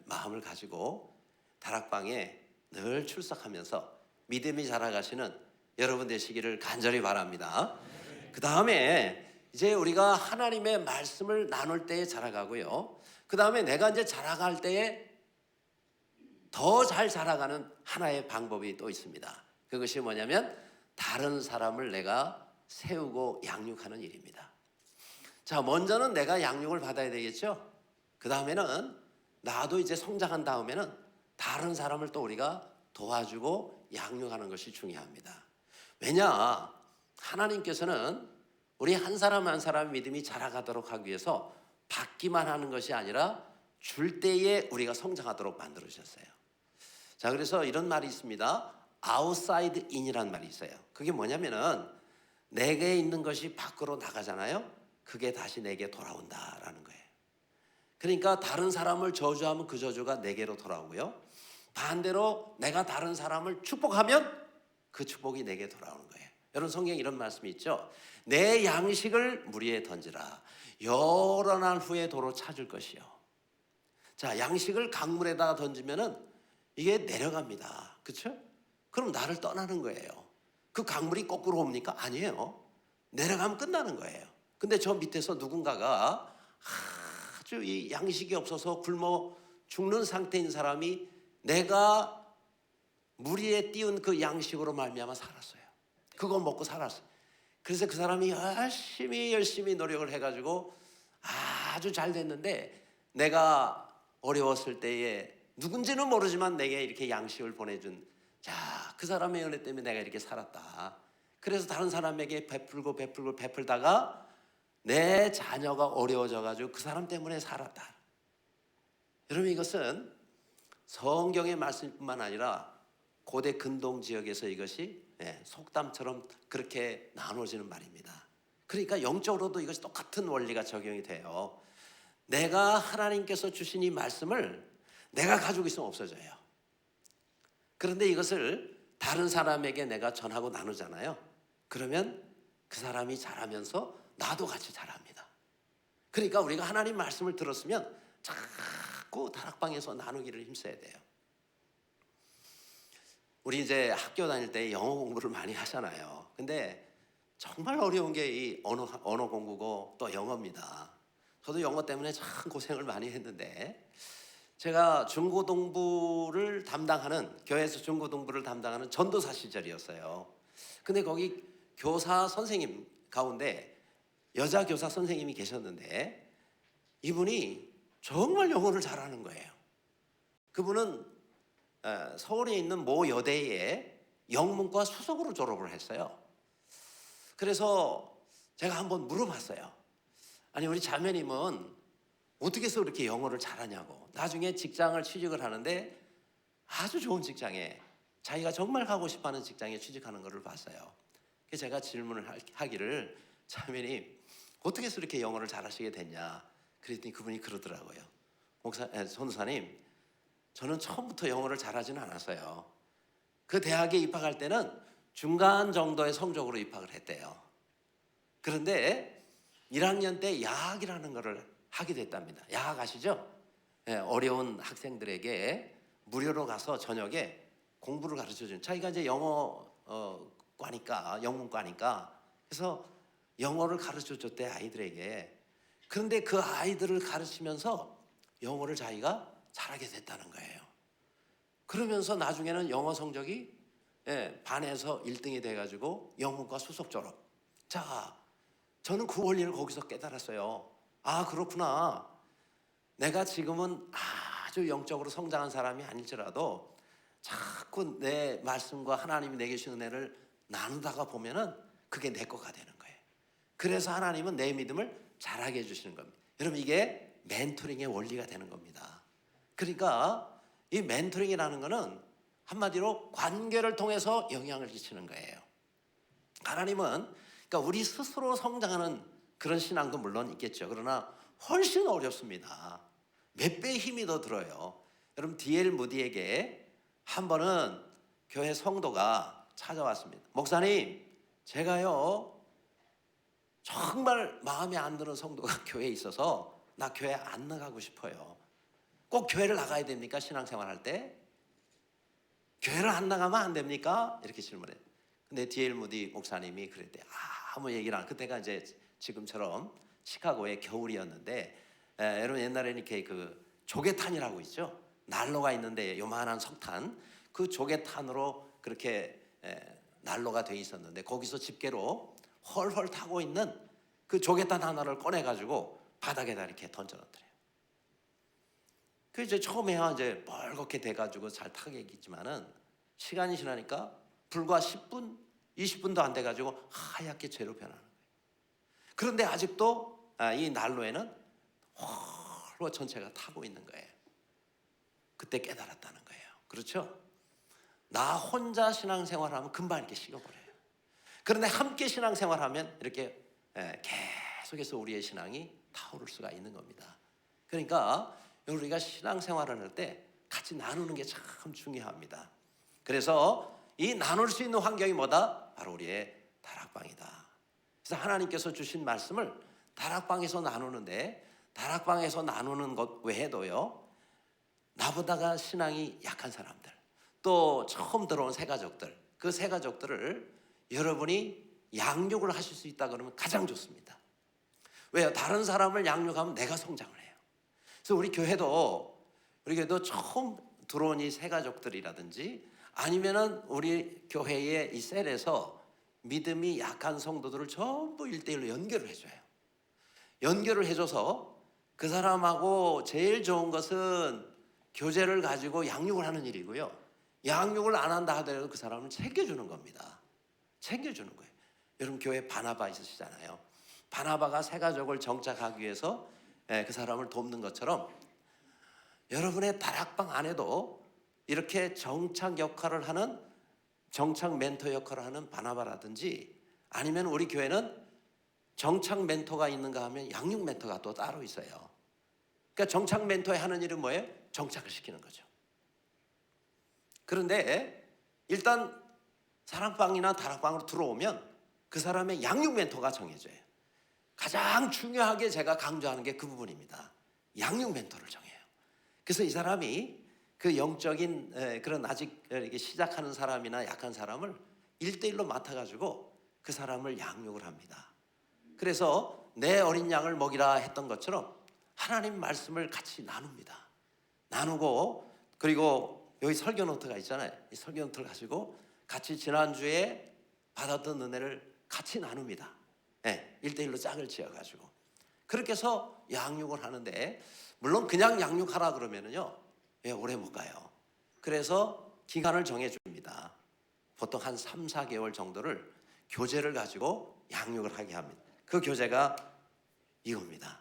마음을 가지고 다락방에 늘 출석하면서 믿음이 자라가시는 여러분 되시기를 간절히 바랍니다. 그 다음에 이제 우리가 하나님의 말씀을 나눌 때에 자라가고요. 그 다음에 내가 이제 자라갈 때에 더 잘 자라가는 하나의 방법이 또 있습니다. 그것이 뭐냐면 다른 사람을 내가 세우고 양육하는 일입니다. 자, 먼저는 내가 양육을 받아야 되겠죠. 그 다음에는 나도 이제 성장한 다음에는 다른 사람을 또 우리가 도와주고 양육하는 것이 중요합니다. 왜냐? 하나님께서는 우리 한 사람 한 사람 믿음이 자라가도록 하기 위해서 받기만 하는 것이 아니라 줄 때에 우리가 성장하도록 만들어 주셨어요. 자, 그래서 이런 말이 있습니다. outside in이라는 말이 있어요. 그게 뭐냐면은 내게 있는 것이 밖으로 나가잖아요. 그게 다시 내게 돌아온다라는 거예요. 그러니까 다른 사람을 저주하면 그 저주가 내게로 돌아오고요. 반대로 내가 다른 사람을 축복하면 그 축복이 내게 돌아오는 거예요. 여러분, 성경에 이런 말씀이 있죠. 내 양식을 물 위에 던지라. 여러 날 후에 도로 찾을 것이요. 자, 양식을 강물에다가 던지면은 이게 내려갑니다. 그렇죠? 그럼 나를 떠나는 거예요. 그 강물이 거꾸로 옵니까? 아니에요. 내려가면 끝나는 거예요. 근데 저 밑에서 누군가가 아주 이 양식이 없어서 굶어 죽는 상태인 사람이 내가 물 위에 띄운 그 양식으로 말미암아 살았어요. 그거 먹고 살았어요. 그래서 그 사람이 열심히 노력을 해가지고 아주 잘 됐는데 내가 어려웠을 때에 누군지는 모르지만 내게 이렇게 양식을 보내준, 자, 그 사람의 은혜 때문에 내가 이렇게 살았다. 그래서 다른 사람에게 베풀다가 내 자녀가 어려워져가지고 그 사람 때문에 살았다. 여러분, 이것은 성경의 말씀뿐만 아니라 고대 근동 지역에서 이것이 속담처럼 그렇게 나눠지는 말입니다. 그러니까 영적으로도 이것이 똑같은 원리가 적용이 돼요. 내가 하나님께서 주신 이 말씀을 내가 가지고 있으면 없어져요. 그런데 이것을 다른 사람에게 내가 전하고 나누잖아요. 그러면 그 사람이 자라면서 나도 같이 자랍니다. 그러니까 우리가 하나님 말씀을 들었으면 자꾸 다락방에서 나누기를 힘써야 돼요. 우리 이제 학교 다닐 때 영어 공부를 많이 하잖아요. 근데 정말 어려운 게 이 언어 공부고 또 영어입니다. 저도 영어 때문에 참 고생을 많이 했는데, 제가 중고등부를 담당하는, 교회에서 중고등부를 담당하는 전도사 시절이었어요. 근데 거기 교사 선생님 가운데 여자 교사 선생님이 계셨는데, 이분이 정말 영어를 잘하는 거예요. 그분은 서울에 있는 모 여대의 영문과 수석으로 졸업을 했어요. 그래서 제가 한번 물어봤어요. 아니 우리 자매님은 어떻게 해서 그렇게 영어를 잘하냐고. 나중에 직장을 취직을 하는데 아주 좋은 직장에, 자기가 정말 가고 싶어하는 직장에 취직하는 것을 봤어요. 그래서 제가 질문을 하기를, 자매님 어떻게 해서 이렇게 영어를 잘하시게 됐냐 그랬더니 그분이 그러더라고요. 전도사님, 저는 처음부터 영어를 잘하지는 않았어요. 그 대학에 입학할 때는 중간 정도의 성적으로 입학을 했대요. 그런데 1학년 때 야학이라는 것을 하게 됐답니다. 야학 아시죠? 어려운 학생들에게 무료로 가서 저녁에 공부를 가르쳐주는, 자기가 이제 과니까, 영문과니까, 그래서 영어를 가르쳐줬대 아이들에게. 그런데 그 아이들을 가르치면서 영어를 자기가 잘하게 됐다는 거예요. 그러면서 나중에는 영어 성적이 반에서 1등이 돼가지고 영문과 수석 졸업. 자, 저는 그 원리를 거기서 깨달았어요. 아, 그렇구나. 내가 지금은 아주 영적으로 성장한 사람이 아닐지라도 자꾸 내 말씀과 하나님이 내게 주신 은혜를 나누다가 보면은 그게 내 거가 되는 거예요. 그래서 하나님은 내 믿음을 자라게 해주시는 겁니다. 여러분, 이게 멘토링의 원리가 되는 겁니다. 그러니까 이 멘토링이라는 거는 한마디로 관계를 통해서 영향을 끼치는 거예요. 하나님은 그러니까 우리 스스로 성장하는 그런 신앙도 물론 있겠죠. 그러나 훨씬 어렵습니다. 몇 배의 힘이 더 들어요. 여러분, D.L. 무디에게 한 번은 교회 성도가 찾아왔습니다. 목사님, 제가요 정말 마음에 안 드는 성도가 교회에 있어서 나 교회 안 나가고 싶어요. 꼭 교회를 나가야 됩니까? 신앙생활 할 때? 교회를 안 나가면 안 됩니까? 이렇게 질문해요. 근데 D.L. 무디 목사님이 그랬대. 아무 얘기를 안. 그때가 이제 지금처럼 시카고의 겨울이었는데, 여러분 옛날에는 이렇게 그 조개탄이라고 있죠. 난로가 있는데 요만한 석탄, 그 조개탄으로 그렇게 난로가 돼 있었는데 거기서 집게로 헐헐 타고 있는 그 조개탄 하나를 꺼내 가지고 바닥에다 이렇게 던져놓더래요. 그 이제 처음에야 이제 멀겋게 돼가지고 잘 타겠지만은 시간이 지나니까 불과 10분, 20분도 안 돼가지고 하얗게 죄로 변하는 거예요. 그런데 아직도 이 난로에는 홀로 전체가 타고 있는 거예요. 그때 깨달았다는 거예요. 그렇죠? 나 혼자 신앙생활하면 금방 이렇게 식어버려요. 그런데 함께 신앙생활하면 이렇게 계속해서 우리의 신앙이 타오를 수가 있는 겁니다. 그러니까 우리가 신앙생활을 할 때 같이 나누는 게 참 중요합니다. 그래서 이 나눌 수 있는 환경이 뭐다? 바로 우리의 다락방이다. 그래서 하나님께서 주신 말씀을 다락방에서 나누는데, 다락방에서 나누는 것 외에도요, 나보다가 신앙이 약한 사람들, 또 처음 들어온 새가족들, 그 새가족들을 여러분이 양육을 하실 수 있다 그러면 가장 좋습니다. 왜요? 다른 사람을 양육하면 내가 성장을 해요. 그래서 우리 교회도 처음 들어온 이 새가족들이라든지 아니면은 우리 교회의 이 셀에서 믿음이 약한 성도들을 전부 1대1로 연결을 해줘요. 연결을 해줘서 그 사람하고 제일 좋은 것은 교제를 가지고 양육을 하는 일이고요. 양육을 안 한다 하더라도 그 사람을 챙겨주는 겁니다. 챙겨주는 거예요. 여러분 교회 바나바 있으시잖아요. 바나바가 새가족을 정착하기 위해서 그 사람을 돕는 것처럼 여러분의 다락방 안에도 이렇게 정착 역할을 하는, 정착 멘토 역할을 하는 바나바라든지, 아니면 우리 교회는 정착 멘토가 있는가 하면 양육 멘토가 또 따로 있어요. 그러니까 정착 멘토의 하는 일은 뭐예요? 정착을 시키는 거죠. 그런데 일단 사랑방이나 다락방으로 들어오면 그 사람의 양육 멘토가 정해져요. 가장 중요하게 제가 강조하는 게 그 부분입니다. 양육 멘토를 정해요. 그래서 이 사람이 그 영적인 그런 아직 이렇게 시작하는 사람이나 약한 사람을 1대1로 맡아가지고 그 사람을 양육을 합니다. 그래서 내 어린 양을 먹이라 했던 것처럼 하나님 말씀을 같이 나눕니다. 나누고, 그리고 여기 설교 노트가 있잖아요. 이 설교 노트를 가지고 같이 지난주에 받았던 은혜를 같이 나눕니다. 1대1로 짝을 지어가지고 그렇게 해서 양육을 하는데, 물론 그냥 양육하라 그러면은요, 오래 못 가요. 그래서 기간을 정해줍니다. 보통 한 3, 4개월 정도를 교재를 가지고 양육을 하게 합니다. 그 교재가 이겁니다.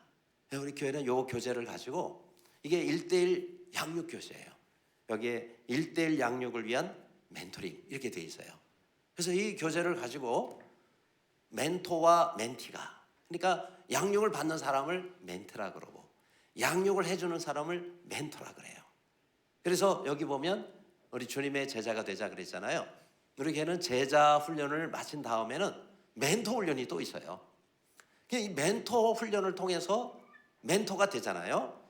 우리 교회는 요 교재를 가지고, 이게 1:1 양육 교재예요. 여기에 1:1 양육을 위한 멘토링 이렇게 돼 있어요. 그래서 이 교재를 가지고 멘토와 멘티가, 그러니까 양육을 받는 사람을 멘트라 그러고 양육을 해주는 사람을 멘토라 그래요. 그래서 여기 보면 우리 주님의 제자가 되자 그랬잖아요. 우리 교회는 제자 훈련을 마친 다음에는 멘토 훈련이 또 있어요. 이 멘토 훈련을 통해서 멘토가 되잖아요.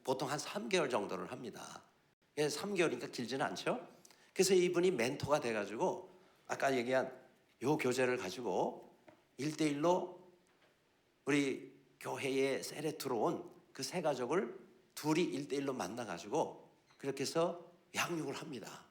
보통 한 3개월 정도를 합니다. 3개월이니까 길지는 않죠. 그래서 이분이 멘토가 돼가지고 아까 얘기한 요 교재를 가지고 1:1로 우리 교회에 셀에 들어온 그 세 가족을 둘이 1:1로 만나가지고 그렇게 해서 양육을 합니다.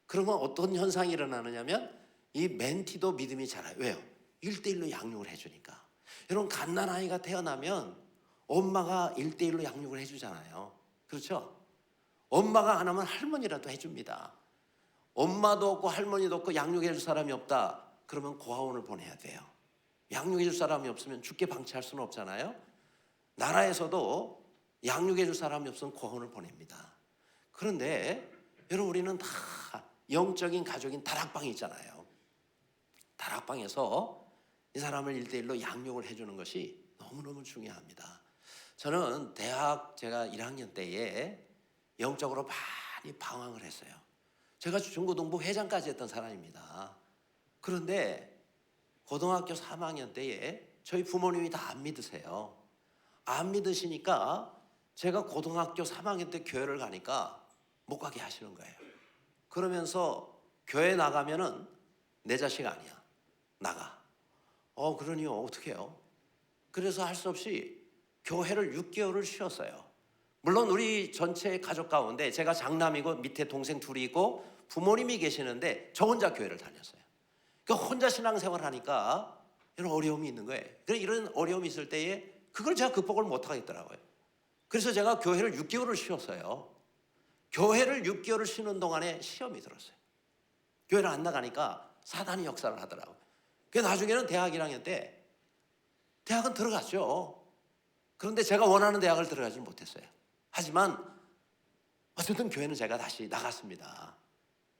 그러면 어떤 현상이 일어나느냐면 이 멘티도 믿음이 자라요. 왜요? 1:1로 양육을 해주니까. 여러분, 갓난아이가 태어나면 엄마가 1:1로 양육을 해주잖아요. 그렇죠? 엄마가 안 하면 할머니라도 해줍니다. 엄마도 없고 할머니도 없고 양육해 줄 사람이 없다. 그러면 고아원을 보내야 돼요. 양육해 줄 사람이 없으면 죽게 방치할 수는 없잖아요. 나라에서도 양육해 줄 사람이 없으면 고아원을 보냅니다. 그런데 여러분, 우리는 다 영적인 가족인 다락방이 있잖아요. 다락방에서 이 사람을 1:1로 양육을 해주는 것이 너무너무 중요합니다. 저는 대학 제가 1학년 때에 영적으로 많이 방황을 했어요. 제가 중고등부 회장까지 했던 사람입니다. 그런데 고등학교 3학년 때에 저희 부모님이 다 안 믿으세요. 안 믿으시니까 제가 고등학교 3학년 때 교회를 가니까 못 가게 하시는 거예요. 그러면서 교회 나가면은 내 자식 아니야, 나가. 그러니요, 어떻게 해요? 그래서 할 수 없이 교회를 6개월을 쉬었어요. 물론 우리 전체 가족 가운데 제가 장남이고 밑에 동생 둘이 있고 부모님이 계시는데 저 혼자 교회를 다녔어요. 그러니까 혼자 신앙생활을 하니까 이런 어려움이 있는 거예요. 이런 어려움이 있을 때에 그걸 제가 극복을 못 하겠더라고요. 그래서 제가 교회를 6개월을 쉬었어요. 교회를 6개월을 쉬는 동안에 시험이 들었어요. 교회를 안 나가니까 사단이 역사를 하더라고요. 그래서 나중에는 대학 1학년 때 대학은 들어갔죠. 그런데 제가 원하는 대학을 들어가지 못했어요. 하지만 어쨌든 교회는 제가 다시 나갔습니다.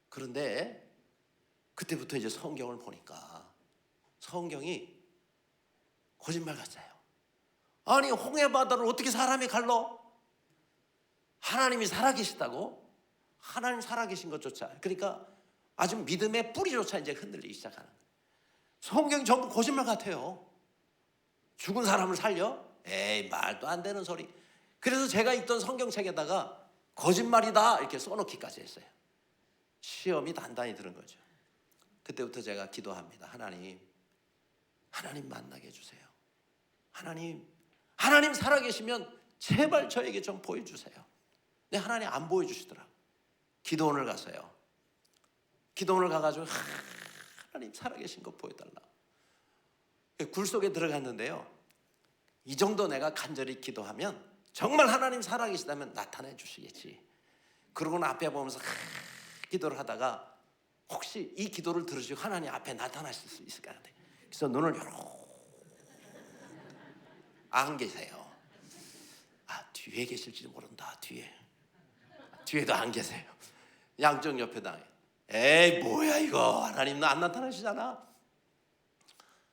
그런데 그때부터 이제 성경을 보니까 성경이 거짓말 같아요. 아니, 홍해 바다를 어떻게 사람이 갈러? 하나님이 살아계시다고? 하나님 살아계신 것조차, 그러니까 아주 믿음의 뿌리조차 이제 흔들리기 시작하는 거예요. 성경이 전부 거짓말 같아요. 죽은 사람을 살려? 에이, 말도 안 되는 소리. 그래서 제가 읽던 성경책에다가 거짓말이다 이렇게 써놓기까지 했어요. 시험이 단단히 들은 거죠. 그때부터 제가 기도합니다. 하나님 만나게 해주세요. 하나님 살아계시면 제발 저에게 좀 보여주세요. 근데 하나님 안 보여주시더라. 기도원을 갔어요. 기도원을 가가지고 하나님 살아계신 거 보여달라. 굴 속에 들어갔는데요, 이 정도 내가 간절히 기도하면 정말 하나님 살아계시다면 나타내 주시겠지. 그러고는 앞에 보면서 기도를 하다가 혹시 이 기도를 들으시고 하나님 앞에 나타나실 수 있을까? 그래서 눈을 안 계세요. 뒤에 계실지 모른다. 뒤에도 안 계세요. 양쪽 옆에다. 에이, 뭐야 이거, 하나님 안 나타나시잖아.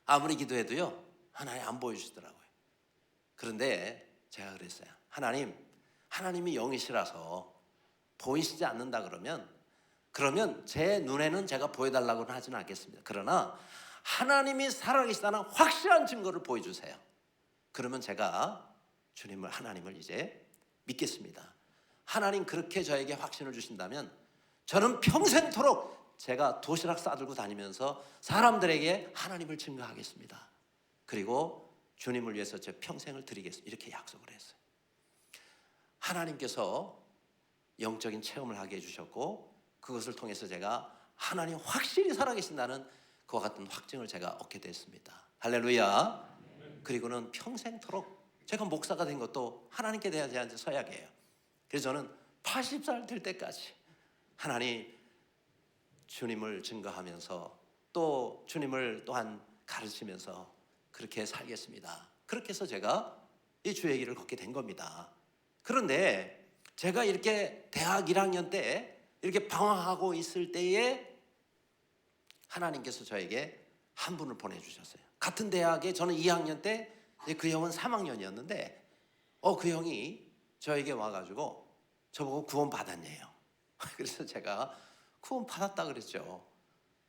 아무리 기도해도요, 하나님 안 보여주시더라고요. 그런데 제가 그랬어요. 하나님이 영이시라서 보이시지 않는다 그러면 제 눈에는 제가 보여달라고는 하지는 않겠습니다. 그러나 하나님이 살아계시다는 확실한 증거를 보여주세요. 그러면 제가 하나님을 이제 믿겠습니다. 하나님 그렇게 저에게 확신을 주신다면 저는 평생토록 제가 도시락 싸들고 다니면서 사람들에게 하나님을 증거하겠습니다. 그리고 주님을 위해서 제 평생을 드리겠습니다. 이렇게 약속을 했어요. 하나님께서 영적인 체험을 하게 해주셨고, 그것을 통해서 제가 하나님 확실히 살아계신다는 그와 같은 확증을 제가 얻게 됐습니다. 할렐루야. 그리고는 평생토록 제가 목사가 된 것도 하나님께 대한 서약이에요. 그래서 저는 80살 될 때까지 하나님 주님을 증거하면서 또 주님을 또한 가르치면서 그렇게 살겠습니다. 그렇게 해서 제가 이 주의 길을 걷게 된 겁니다. 그런데 제가 이렇게 대학 1학년 때 이렇게 방황하고 있을 때에 하나님께서 저에게 한 분을 보내주셨어요. 같은 대학에 저는 2학년 때 그 형은 3학년이었는데 그 형이 저에게 와가지고 저보고 구원 받았네요. 그래서 제가 구원 받았다 그랬죠.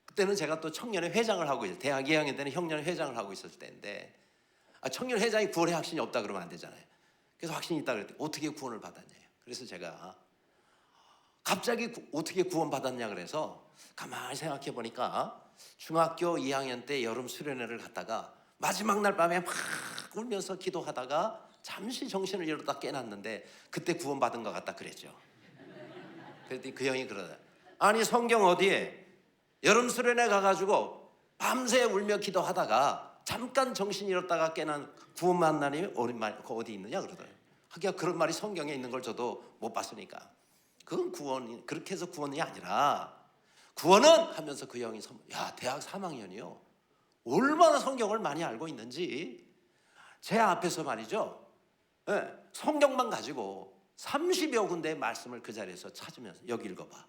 그때는 제가 또 청년회 회장을 하고 있어요. 대학 2학년 때는 형년회 회장을 하고 있었을 때인데 청년 회장이 구원의 확신이 없다 그러면 안 되잖아요. 그래서 확신이 있다 그랬더니 어떻게 구원을 받았냐요. 그래서 제가 갑자기 어떻게 구원 받았냐 그래서 가만히 생각해 보니까 중학교 2학년 때 여름 수련회를 갔다가 마지막 날 밤에 막 울면서 기도하다가 잠시 정신을 잃었다 깨났는데 그때 구원 받은 것 같다 그랬죠. 그랬더니 그 형이 그러다. 아니 성경 어디에 여름 수련회 가가지고 밤새 울며 기도하다가 잠깐 정신 잃었다가 깨난 구원 만나니 어디 있느냐 그러더라고요. 하기야 그런 말이 성경에 있는 걸 저도 못 봤으니까 그건 구원이 그렇게 해서 구원이 아니라 구원은 하면서 그 형이 야 대학 3학년이요 얼마나 성경을 많이 알고 있는지 제 앞에서 말이죠 성경만 가지고 30여 군데의 말씀을 그 자리에서 찾으면서 여기 읽어봐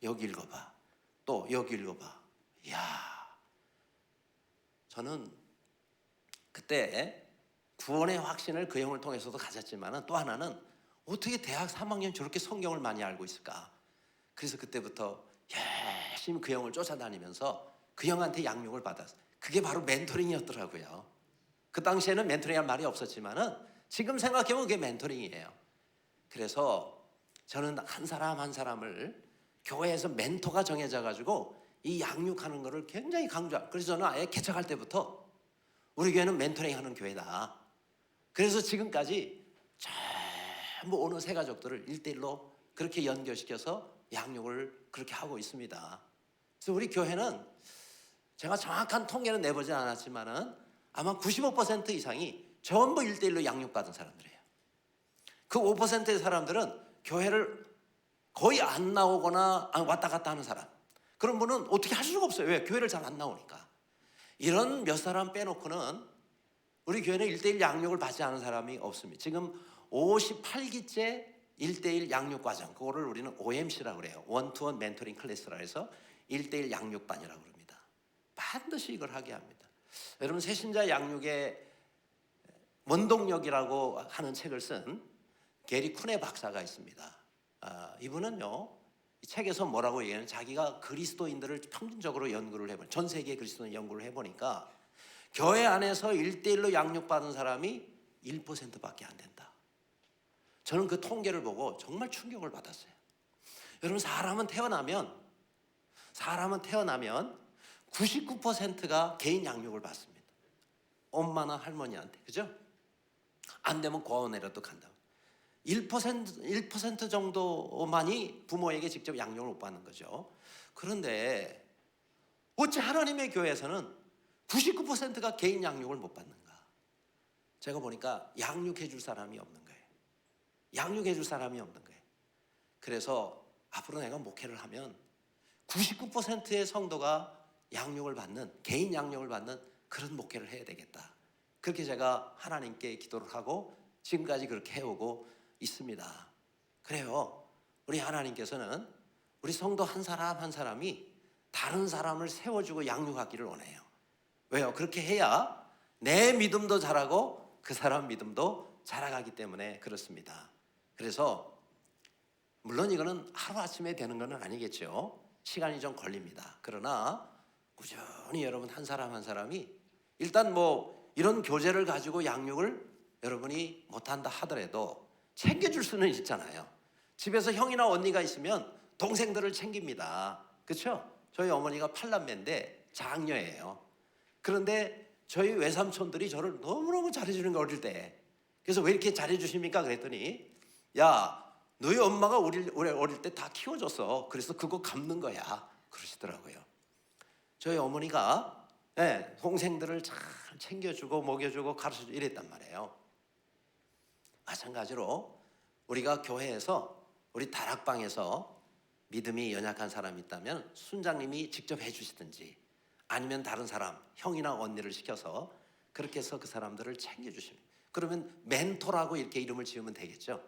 여기 읽어봐 또 여기 읽어봐. 이야 저는 그때 구원의 확신을 그 형을 통해서도 가졌지만 또 하나는 어떻게 대학 3학년 저렇게 성경을 많이 알고 있을까. 그래서 그때부터 열심히 그 형을 쫓아다니면서 그 형한테 양육을 받았어요. 그게 바로 멘토링이었더라고요. 그 당시에는 멘토링이란 말이 없었지만은 지금 생각해보면 그게 멘토링이에요. 그래서 저는 한 사람 한 사람을 교회에서 멘토가 정해져 가지고 이 양육하는 거를 굉장히 강조하고 그래서 저는 아예 개척할 때부터 우리 교회는 멘토링하는 교회다. 그래서 지금까지 전부 어느 새 가족들을 1대1로 그렇게 연결시켜서 양육을 그렇게 하고 있습니다. 그래서 우리 교회는 제가 정확한 통계는 내보진 않았지만은 아마 95% 이상이 전부 1대1로 양육받은 사람들이에요. 그 5%의 사람들은 교회를 거의 안 나오거나 왔다 갔다 하는 사람. 그런 분은 어떻게 할 수가 없어요. 왜? 교회를 잘 안 나오니까. 이런 몇 사람 빼놓고는 우리 교회는 1대1 양육을 받지 않은 사람이 없습니다. 지금 58기째 1대1 양육 과정, 그거를 우리는 OMC라고 그래요. 원투원 멘토링 클래스라 해서 1대1 양육반이라고 그럽니다. 반드시 이걸 하게 합니다. 여러분 새신자 양육의 원동력이라고 하는 책을 쓴 게리 쿠네 박사가 있습니다. 이분은요 이 책에서 뭐라고 얘기하냐면 자기가 그리스도인들을 평균적으로 연구를 해보니까 전 세계 그리스도인 연구를 해보니까 교회 안에서 1대1로 양육받은 사람이 1%밖에 안 된다. 저는 그 통계를 보고 정말 충격을 받았어요. 여러분 사람은 태어나면 99%가 개인 양육을 받습니다. 엄마나 할머니한테 그죠? 안 되면 고아원에라도 간다. 1% 정도만이 부모에게 직접 양육을 못 받는 거죠. 그런데 어찌 하나님의 교회에서는 99%가 개인 양육을 못 받는가? 제가 보니까 양육해 줄 사람이 없는 거예요. 양육해 줄 사람이 없는 거예요. 그래서 앞으로 내가 목회를 하면 99%의 성도가 양육을 받는, 개인 양육을 받는 그런 목회를 해야 되겠다. 그렇게 제가 하나님께 기도를 하고 지금까지 그렇게 해오고 있습니다. 그래요. 우리 하나님께서는 우리 성도 한 사람 한 사람이 다른 사람을 세워주고 양육하기를 원해요. 왜요? 그렇게 해야 내 믿음도 자라고 그 사람 믿음도 자라가기 때문에 그렇습니다. 그래서 물론 이거는 하루아침에 되는 건 아니겠죠. 시간이 좀 걸립니다. 그러나 꾸준히 여러분 한 사람 한 사람이 일단 뭐 이런 교재를 가지고 양육을 여러분이 못한다 하더라도 챙겨줄 수는 있잖아요. 집에서 형이나 언니가 있으면 동생들을 챙깁니다. 그렇죠? 저희 어머니가 8남매인데 장녀예요. 그런데 저희 외삼촌들이 저를 너무너무 잘해주는 거 어릴 때. 그래서 왜 이렇게 잘해주십니까? 그랬더니 야 너희 엄마가 우리 어릴 때 다 키워줬어. 그래서 그거 갚는 거야. 그러시더라고요. 저희 어머니가 동생들을 잘 챙겨주고 먹여주고 가르쳐주고 이랬단 말이에요. 마찬가지로 우리가 교회에서 우리 다락방에서 믿음이 연약한 사람이 있다면 순장님이 직접 해주시든지 아니면 다른 사람, 형이나 언니를 시켜서 그렇게 해서 그 사람들을 챙겨주십니다. 그러면 멘토라고 이렇게 이름을 지으면 되겠죠.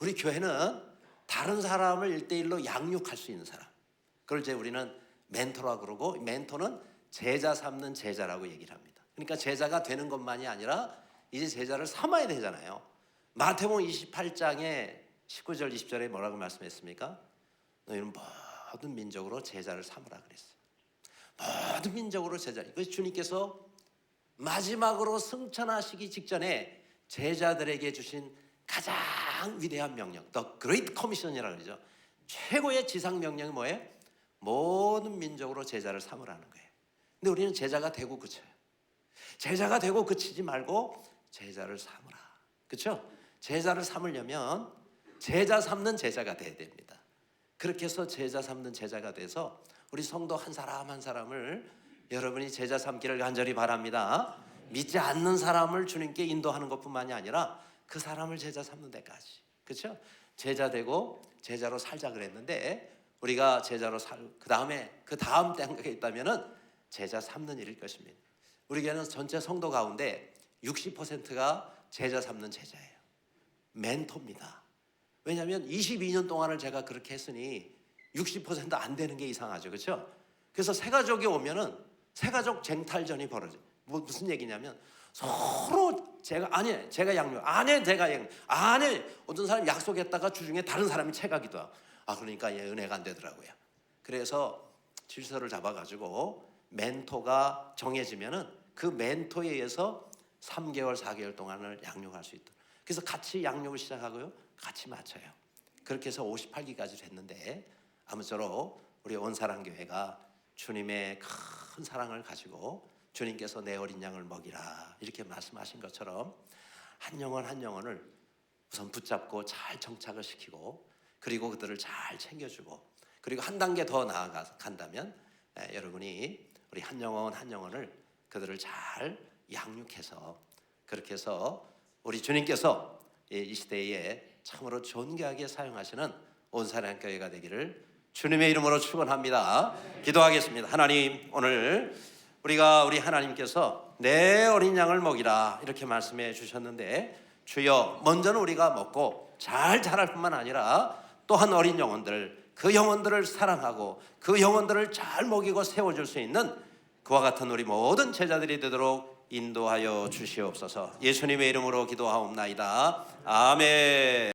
우리 교회는 다른 사람을 1대1로 양육할 수 있는 사람, 그걸 이제 우리는 멘토라고 그러고, 멘토는 제자 삼는 제자라고 얘기를 합니다. 그러니까 제자가 되는 것만이 아니라 이제 제자를 삼아야 되잖아요. 마태복음 28장에 19절 20절에 뭐라고 말씀했습니까? 너희는 모든 민족으로 제자를 삼으라 그랬어요. 모든 민족으로 제자를. 그래서 주님께서 마지막으로 승천하시기 직전에 제자들에게 주신 가장 위대한 명령, The Great Commission이라고 그러죠. 최고의 지상 명령이 뭐예요? 모든 민족으로 제자를 삼으라는 거예요. 근데 우리는 제자가 되고 그쳐요. 제자가 되고 그치지 말고 제자를 삼으라. 그렇죠? 제자를 삼으려면 제자 삼는 제자가 돼야 됩니다. 그렇게 해서 제자 삼는 제자가 돼서 우리 성도 한 사람 한 사람을 여러분이 제자 삼기를 간절히 바랍니다. 믿지 않는 사람을 주님께 인도하는 것뿐만이 아니라 그 사람을 제자 삼는 데까지. 그렇죠? 제자 되고 제자로 살자 그랬는데 우리가 제자로 그 다음 단계가 있다면은 제자 삼는 일일 것입니다. 우리 교회는 전체 성도 가운데 60%가 제자 삼는 제자예요. 멘토입니다. 왜냐하면 22년 동안을 제가 그렇게 했으니 60%안 되는 게 이상하죠, 그렇죠? 그래서 새가족이 오면은 새가족 쟁탈전이 벌어져. 무슨 얘기냐면 서로 제가 양육, 제가 양육, 어떤 사람 약속했다가 주중에 다른 사람이 채가기도 하고, 그러니까 얘 은혜가 안 되더라고요. 그래서 질서를 잡아가지고 멘토가 정해지면은 그 멘토에 의해서 3개월, 4개월 동안을 양육할 수 있도록. 그래서 같이 양육을 시작하고요, 같이 맞춰요. 그렇게 해서 58기까지 됐는데 아무쪼록 우리 온사랑교회가 주님의 큰 사랑을 가지고 주님께서 내 어린 양을 먹이라 이렇게 말씀하신 것처럼 한 영혼 한 영혼을 우선 붙잡고 잘 정착을 시키고 그리고 그들을 잘 챙겨주고 그리고 한 단계 더 나아간다면 여러분이 우리 한 영혼 한 영혼을 그들을 잘 양육해서 그렇게 해서 우리 주님께서 이 시대에 참으로 존귀하게 사용하시는 온사랑교회가 되기를 주님의 이름으로 축원합니다. 기도하겠습니다. 하나님, 오늘 우리 하나님께서 내 어린 양을 먹이라 이렇게 말씀해 주셨는데 주여, 먼저는 우리가 먹고 잘 자랄 뿐만 아니라 또한 어린 영혼들, 그 영혼들을 사랑하고 그 영혼들을 잘 먹이고 세워줄 수 있는 그와 같은 우리 모든 제자들이 되도록 인도하여 주시옵소서. 예수님의 이름으로 기도하옵나이다. 아멘.